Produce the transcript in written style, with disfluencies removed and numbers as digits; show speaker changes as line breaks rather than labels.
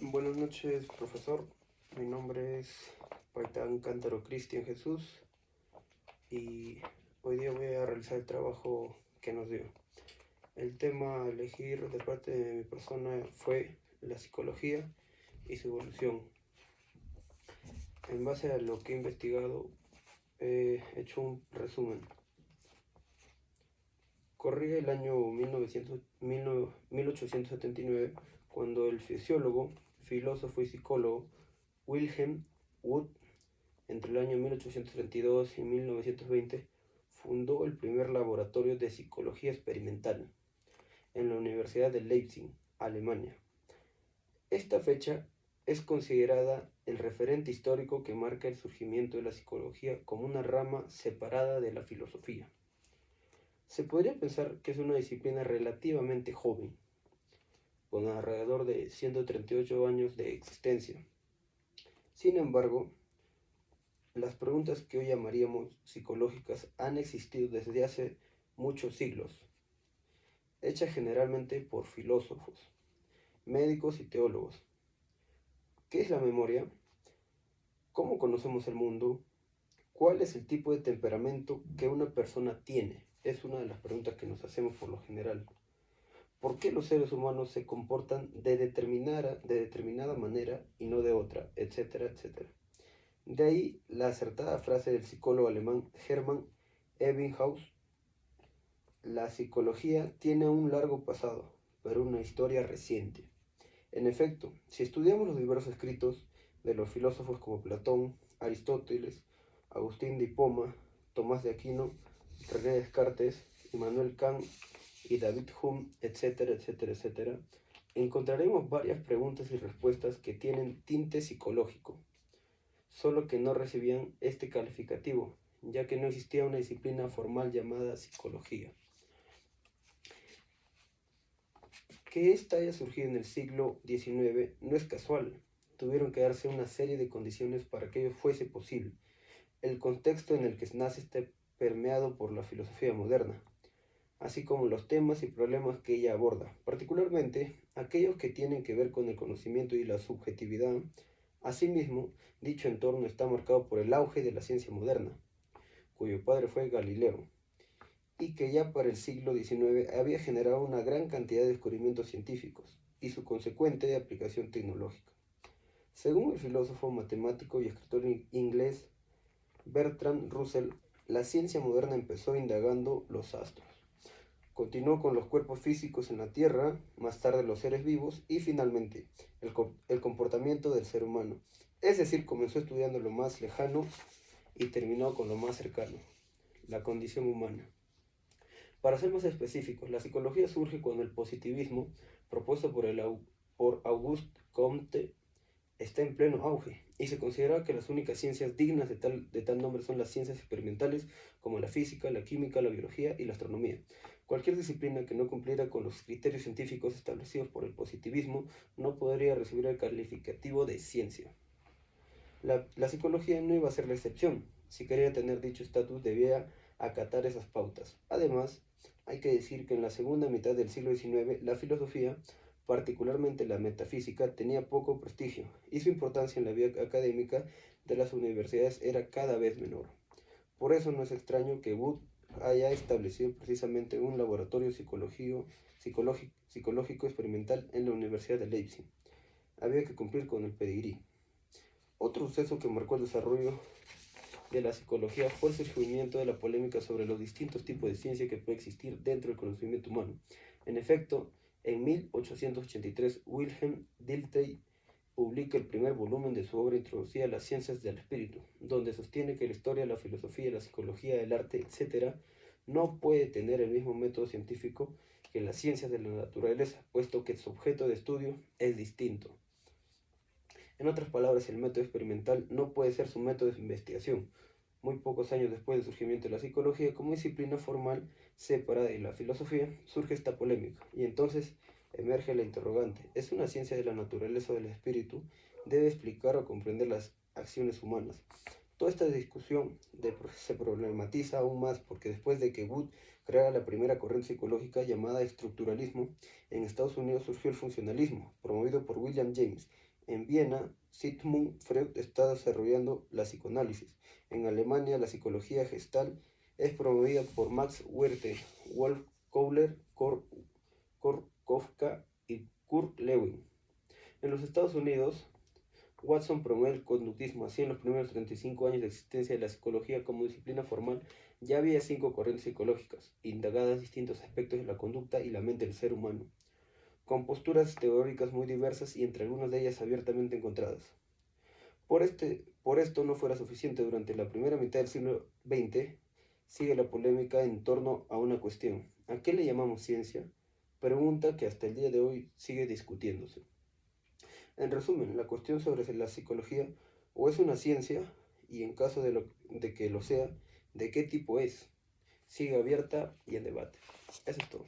Buenas noches, profesor. Mi nombre es Paitán Cántaro Cristian Jesús y hoy día voy a realizar el trabajo que nos dio. El tema a elegir de parte de mi persona fue la psicología y su evolución. En base a lo que he investigado, he hecho un resumen. Corría el año 1879 cuando el fisiólogo, filósofo y psicólogo Wilhelm Wundt, entre el año 1832 y 1920, fundó el primer laboratorio de psicología experimental en la Universidad de Leipzig, Alemania. Esta fecha es considerada el referente histórico que marca el surgimiento de la psicología como una rama separada de la filosofía. Se podría pensar que es una disciplina relativamente joven, con alrededor de 138 años de existencia. Sin embargo, las preguntas que hoy llamaríamos psicológicas han existido desde hace muchos siglos, hechas generalmente por filósofos, médicos y teólogos. ¿Qué es la memoria? ¿Cómo conocemos el mundo? ¿Cuál es el tipo de temperamento que una persona tiene? Es una de las preguntas que nos hacemos por lo general. ¿Por qué los seres humanos se comportan de determinada manera y no de otra? Etcétera, etcétera. De ahí la acertada frase del psicólogo alemán Hermann Ebbinghaus: la psicología tiene un largo pasado, pero una historia reciente. En efecto, si estudiamos los diversos escritos de los filósofos como Platón, Aristóteles, Agustín de Hipona, Tomás de Aquino, René Descartes, Immanuel Kant y David Hume, etcétera, etcétera, etcétera, encontraremos varias preguntas y respuestas que tienen tinte psicológico, solo que no recibían este calificativo, ya que no existía una disciplina formal llamada psicología. Que esta haya surgido en el siglo XIX no es casual. Tuvieron que darse una serie de condiciones para que ello fuese posible. El contexto en el que nace está permeado por la filosofía moderna, así como los temas y problemas que ella aborda, particularmente aquellos que tienen que ver con el conocimiento y la subjetividad. Asimismo, dicho entorno está marcado por el auge de la ciencia moderna, cuyo padre fue Galileo, y que ya para el siglo XIX había generado una gran cantidad de descubrimientos científicos y su consecuente aplicación tecnológica. Según el filósofo, matemático y escritor inglés Bertrand Russell, la ciencia moderna empezó indagando los astros, continuó con los cuerpos físicos en la Tierra, más tarde los seres vivos y finalmente el comportamiento del ser humano. Es decir, comenzó estudiando lo más lejano y terminó con lo más cercano, la condición humana. Para ser más específicos, la psicología surge cuando el positivismo, propuesto por Auguste Comte, está en pleno auge, y se considera que las únicas ciencias dignas de tal nombre son las ciencias experimentales, como la física, la química, la biología y la astronomía. Cualquier disciplina que no cumpliera con los criterios científicos establecidos por el positivismo no podría recibir el calificativo de ciencia. La psicología no iba a ser la excepción. Si quería tener dicho estatus, debía acatar esas pautas. Además, hay que decir que en la segunda mitad del siglo XIX, la filosofía, particularmente la metafísica, tenía poco prestigio y su importancia en la vida académica de las universidades era cada vez menor. Por eso no es extraño que Wood haya establecido precisamente un laboratorio psicológico experimental en la Universidad de Leipzig. Había que cumplir con el pedigrí. Otro suceso que marcó el desarrollo de la psicología fue el surgimiento de la polémica sobre los distintos tipos de ciencia que puede existir dentro del conocimiento humano. En efecto, en 1883, Wilhelm Dilthey publica el primer volumen de su obra introducida a las ciencias del espíritu, donde sostiene que la historia, la filosofía, la psicología, el arte, etc., no puede tener el mismo método científico que las ciencias de la naturaleza, puesto que su objeto de estudio es distinto. En otras palabras, el método experimental no puede ser su método de investigación. Muy pocos años después del surgimiento de la psicología como disciplina formal separada de la filosofía, surge esta polémica, y entonces emerge la interrogante: ¿es una ciencia de la naturaleza o del espíritu? ¿Debe explicar o comprender las acciones humanas? Toda esta discusión se problematiza aún más porque después de que Wood creara la primera corriente psicológica llamada estructuralismo, en Estados Unidos surgió el funcionalismo, promovido por William James, En Viena, Sigmund Freud está desarrollando la psicoanálisis. En Alemania, la psicología gestal es promovida por Max Wertheimer, Wolf Kohler, Kurt Kofka y Kurt Lewin. En los Estados Unidos, Watson promueve el conductismo. Así, en los primeros 35 años de existencia de la psicología como disciplina formal, ya había 5 corrientes psicológicas, indagadas distintos aspectos de la conducta y la mente del ser humano, con posturas teóricas muy diversas y entre algunas de ellas abiertamente encontradas. Por esto no fuera suficiente, durante la primera mitad del siglo XX sigue la polémica en torno a una cuestión: ¿a qué le llamamos ciencia? Pregunta que hasta el día de hoy sigue discutiéndose. En resumen, la cuestión sobre si la psicología o es una ciencia, y en caso de que lo sea, ¿de qué tipo es?, sigue abierta y en debate. Eso es todo.